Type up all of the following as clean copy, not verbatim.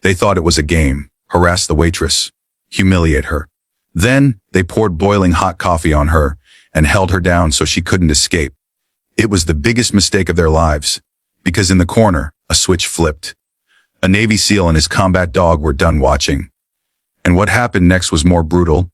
They thought it was a game. Harass the waitress. Humiliate her. Then, they poured boiling hot coffee on her and held her down so she couldn't escape. It was the biggest mistake of their lives, because in the corner, a switch flipped. A Navy SEAL and his combat dog were done watching. And what happened next was more brutal,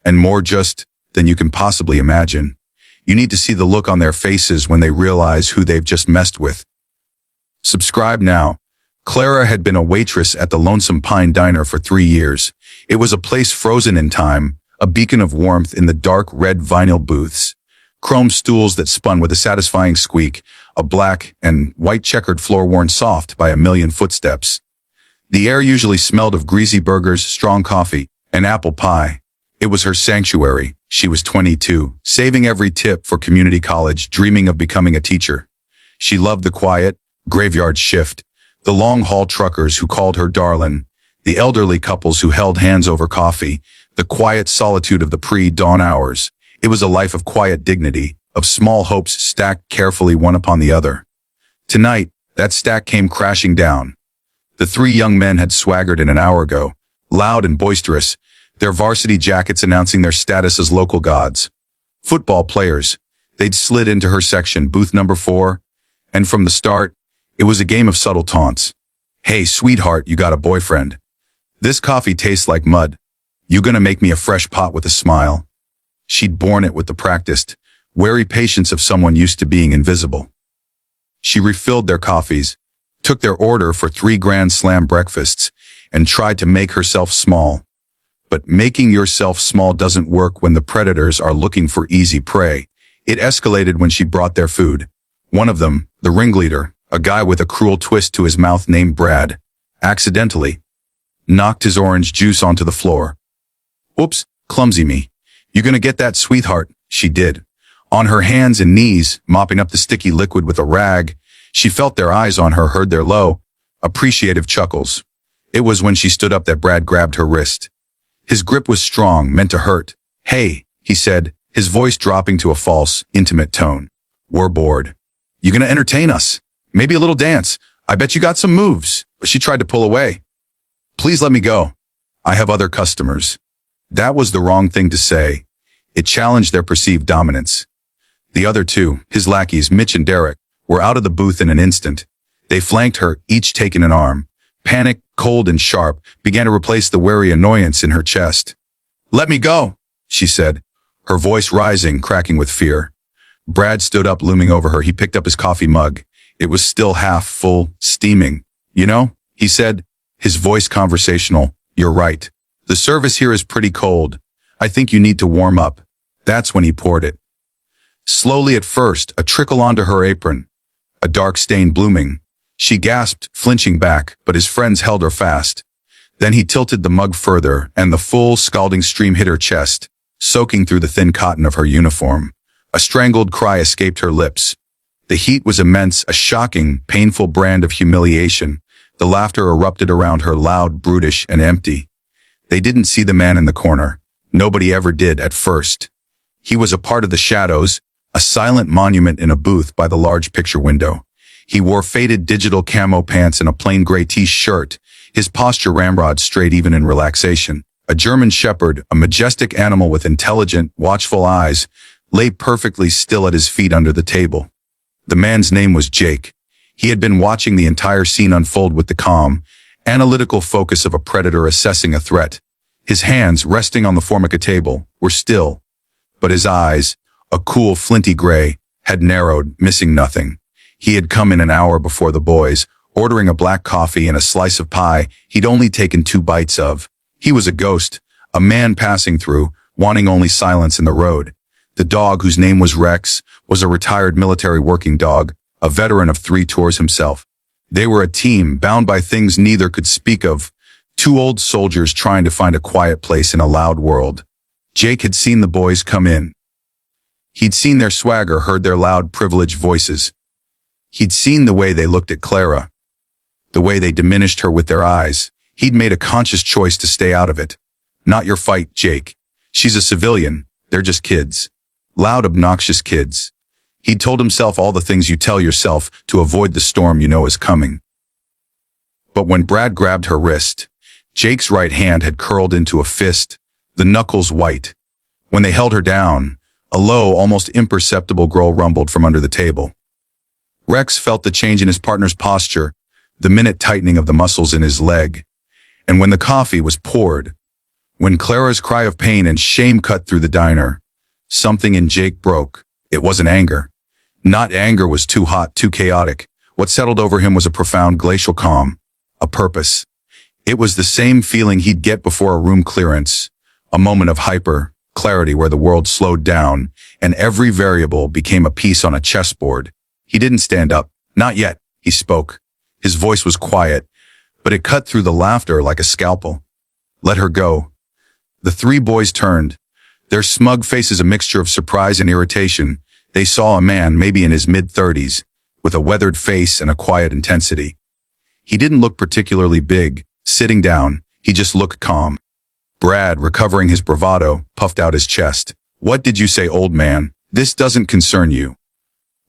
and more just than you can possibly imagine. You need to see the look on their faces when they realize who they've just messed with. Subscribe now. Clara had been a waitress at the Lonesome Pine Diner for 3 years. It was a place frozen in time, a beacon of warmth in the dark red vinyl booths. Chrome stools that spun with a satisfying squeak, a black and white checkered floor worn soft by a million footsteps. The air usually smelled of greasy burgers, strong coffee, and apple pie. It was her sanctuary. She was 22, saving every tip for community college, dreaming of becoming a teacher. She loved the quiet, graveyard shift, the long-haul truckers who called her darlin', the elderly couples who held hands over coffee, the quiet solitude of the pre-dawn hours. It was a life of quiet dignity, of small hopes stacked carefully one upon the other. Tonight, that stack came crashing down. The 3 young men had swaggered in an hour ago, loud and boisterous, their varsity jackets announcing their status as local gods. Football players. They'd slid into her section, booth number 4, and from the start, it was a game of subtle taunts. Hey, sweetheart, you got a boyfriend. This coffee tastes like mud. You gonna make me a fresh pot with a smile? She'd borne it with the practiced, wary patience of someone used to being invisible. She refilled their coffees, took their order for 3 Grand Slam breakfasts, and tried to make herself small. But making yourself small doesn't work when the predators are looking for easy prey. It escalated when she brought their food. One of them, the ringleader, a guy with a cruel twist to his mouth named Brad, accidentally knocked his orange juice onto the floor. Oops, clumsy me. You gonna get that, sweetheart? She did. On her hands and knees, mopping up the sticky liquid with a rag, she felt their eyes on her, heard their low, appreciative chuckles. It was when she stood up that Brad grabbed her wrist. His grip was strong, meant to hurt. Hey, he said, his voice dropping to a false, intimate tone. We're bored. You gonna entertain us? Maybe a little dance. I bet you got some moves. But she tried to pull away. Please let me go. I have other customers. That was the wrong thing to say. It challenged their perceived dominance. The other 2, his lackeys, Mitch and Derek, were out of the booth in an instant. They flanked her, each taking an arm. Panic, cold and sharp, began to replace the wary annoyance in her chest. Let me go, she said, her voice rising, cracking with fear. Brad stood up, looming over her. He picked up his coffee mug. It was still half full, steaming. You know, he said, his voice conversational, you're right. The service here is pretty cold. I think you need to warm up. That's when he poured it. Slowly at first, a trickle onto her apron. A dark stain blooming. She gasped, flinching back, but his friends held her fast. Then he tilted the mug further, and the full, scalding stream hit her chest, soaking through the thin cotton of her uniform. A strangled cry escaped her lips. The heat was immense, a shocking, painful brand of humiliation. The laughter erupted around her, loud, brutish, and empty. They didn't see the man in the corner. Nobody ever did at first. He was a part of the shadows, a silent monument in a booth by the large picture window. He wore faded digital camo pants and a plain gray t-shirt, his posture ramrod straight even in relaxation. A German shepherd, a majestic animal with intelligent, watchful eyes, lay perfectly still at his feet under the table. The man's name was Jake. He had been watching the entire scene unfold with the calm, analytical focus of a predator assessing a threat. His hands, resting on the formica table, were still, but his eyes, a cool flinty gray, had narrowed, missing nothing. He had come in an hour before the boys, ordering a black coffee and a slice of pie he'd only taken 2 bites of. He was a ghost, a man passing through, wanting only silence in the road. The dog, whose name was Rex, was a retired military working dog, a veteran of 3 tours himself. They were a team bound by things neither could speak of, 2 old soldiers trying to find a quiet place in a loud world. Jake had seen the boys come in. He'd seen their swagger, heard their loud, privileged voices. He'd seen the way they looked at Clara, the way they diminished her with their eyes. He'd made a conscious choice to stay out of it. Not your fight, Jake. She's a civilian. They're just kids. Loud, obnoxious kids. He'd told himself all the things you tell yourself to avoid the storm you know is coming. But when Brad grabbed her wrist, Jake's right hand had curled into a fist, the knuckles white. When they held her down, a low, almost imperceptible growl rumbled from under the table. Rex felt the change in his partner's posture, the minute tightening of the muscles in his leg. And when the coffee was poured, when Clara's cry of pain and shame cut through the diner, something in Jake broke. It wasn't anger. Not anger was too hot, too chaotic. What settled over him was a profound glacial calm, a purpose. It was the same feeling he'd get before a room clearance, a moment of hyper clarity where the world slowed down and every variable became a piece on a chessboard. He didn't stand up. Not yet. He spoke. His voice was quiet, but it cut through the laughter like a scalpel. Let her go. The three boys turned, their smug faces a mixture of surprise and irritation. They saw a man, maybe in his mid-30s, with a weathered face and a quiet intensity. He didn't look particularly big. Sitting down, he just looked calm. Brad, recovering his bravado, puffed out his chest. What did you say, old man? This doesn't concern you.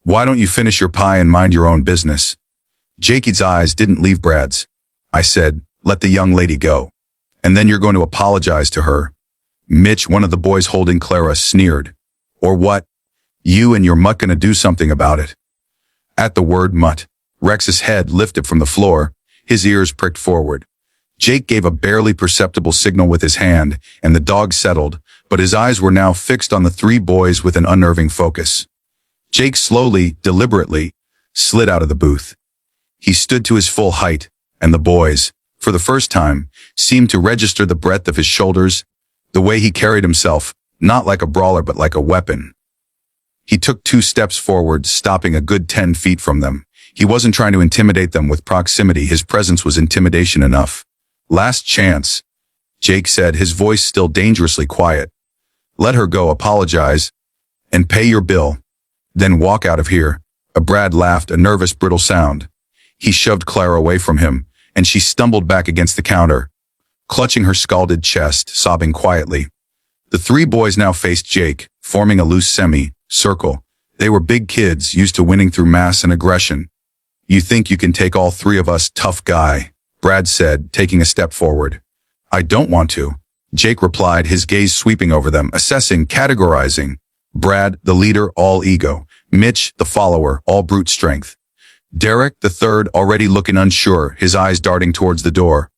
Why don't you finish your pie and mind your own business? Jakey's eyes didn't leave Brad's. I said, let the young lady go. And then you're going to apologize to her. Mitch, one of the boys holding Clara, sneered. Or what? You and your mutt gonna do something about it. At the word mutt, Rex's head lifted from the floor, his ears pricked forward. Jake gave a barely perceptible signal with his hand, and the dog settled, but his eyes were now fixed on the three boys with an unnerving focus. Jake slowly, deliberately, slid out of the booth. He stood to his full height, and the boys, for the first time, seemed to register the breadth of his shoulders, the way he carried himself, not like a brawler but like a weapon. He took 2 steps forward, stopping a good 10 feet from them. He wasn't trying to intimidate them with proximity. His presence was intimidation enough. Last chance, Jake said, his voice still dangerously quiet. Let her go, apologize, and pay your bill. Then walk out of here. Brad laughed, a nervous, brittle sound. He shoved Clara away from him, and she stumbled back against the counter, clutching her scalded chest, sobbing quietly. The three boys now faced Jake, forming a loose semi-circle. They were big kids, used to winning through mass and aggression. You think you can take all 3 of us, tough guy, Brad said, taking a step forward. I don't want to, Jake replied, his gaze sweeping over them, assessing, categorizing. Brad, the leader, all ego. Mitch, the follower, all brute strength. Derek, the third, already looking unsure, his eyes darting towards the door.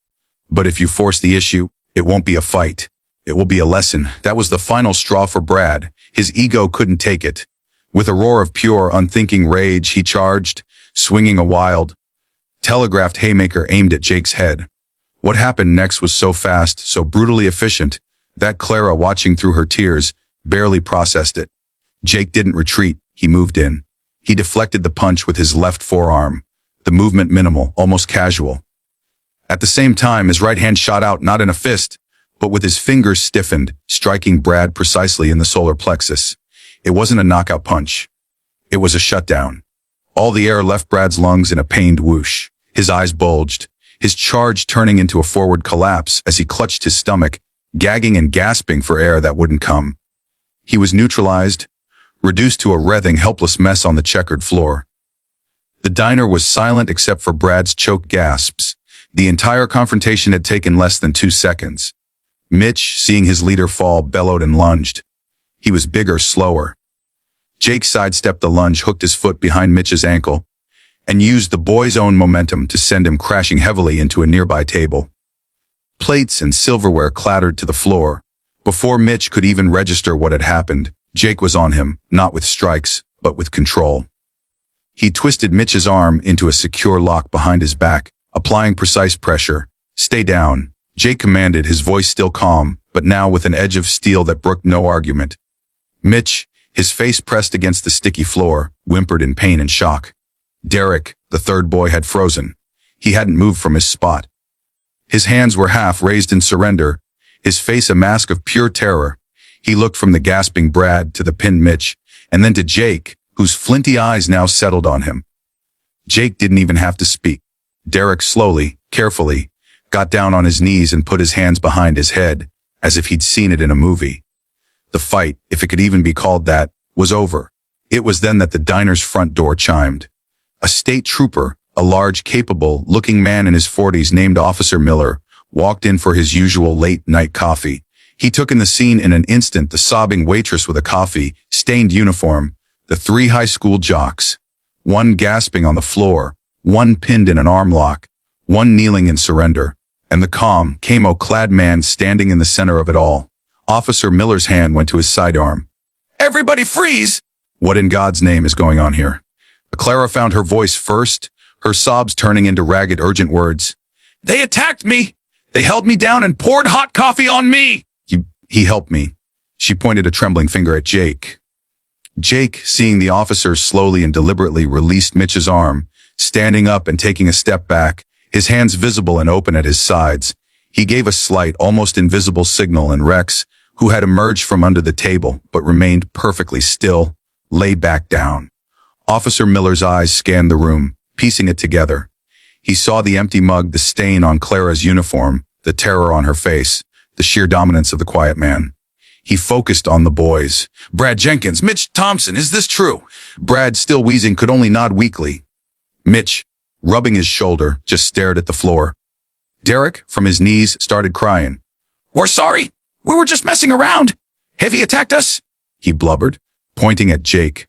But if you force the issue, it won't be a fight. It will be a lesson. That was the final straw for Brad. His ego couldn't take it. With a roar of pure, unthinking rage, he charged, swinging a wild, telegraphed haymaker aimed at Jake's head. What happened next was so fast, so brutally efficient, that Clara, watching through her tears, barely processed it. Jake didn't retreat, he moved in. He deflected the punch with his left forearm, the movement minimal, almost casual. At the same time, his right hand shot out, not in a fist, but with his fingers stiffened, striking Brad precisely in the solar plexus. It wasn't a knockout punch. It was a shutdown. All the air left Brad's lungs in a pained whoosh. His eyes bulged, his charge turning into a forward collapse as he clutched his stomach, gagging and gasping for air that wouldn't come. He was neutralized, reduced to a writhing, helpless mess on the checkered floor. The diner was silent except for Brad's choked gasps. The entire confrontation had taken less than 2 seconds. Mitch, seeing his leader fall, bellowed and lunged. He was bigger, slower. Jake sidestepped the lunge, hooked his foot behind Mitch's ankle, and used the boy's own momentum to send him crashing heavily into a nearby table. Plates and silverware clattered to the floor. Before Mitch could even register what had happened, Jake was on him, not with strikes, but with control. He twisted Mitch's arm into a secure lock behind his back, applying precise pressure. Stay down, Jake commanded, his voice still calm, but now with an edge of steel that brooked no argument. Mitch, his face pressed against the sticky floor, whimpered in pain and shock. Derek, the third boy, had frozen. He hadn't moved from his spot. His hands were half raised in surrender, his face a mask of pure terror. He looked from the gasping Brad to the pinned Mitch, and then to Jake, whose flinty eyes now settled on him. Jake didn't even have to speak. Derek slowly, carefully, got down on his knees and put his hands behind his head, as if he'd seen it in a movie. The fight, if it could even be called that, was over. It was then that the diner's front door chimed. A state trooper, A large, capable-looking man in his 40s named Officer Miller walked in for his usual late-night coffee. He took in the scene in an instant: the sobbing waitress with a coffee-stained uniform, the 3 high school jocks, one gasping on the floor, one pinned in an arm lock, one kneeling in surrender, and the calm, camo-clad man standing in the center of it all. Officer Miller's hand went to his sidearm. "Everybody freeze!" What in God's name is going on here? Clara found her voice first, her sobs turning into ragged, urgent words. "They attacked me! They held me down and poured hot coffee on me!" He helped me. She pointed a trembling finger at Jake. Jake, seeing the officers slowly and deliberately, released Mitch's arm, standing up and taking a step back, his hands visible and open at his sides. He gave a slight, almost invisible signal, and Rex, who had emerged from under the table but remained perfectly still, lay back down. Officer Miller's eyes scanned the room, piecing it together. He saw the empty mug, the stain on Clara's uniform, the terror on her face, the sheer dominance of the quiet man. He focused on the boys. "Brad Jenkins, Mitch Thompson, is this true?" Brad, still wheezing, could only nod weakly. Mitch, rubbing his shoulder, just stared at the floor. Derek, from his knees, started crying. "We're sorry. We were just messing around. Have he attacked us?" he blubbered, pointing at Jake.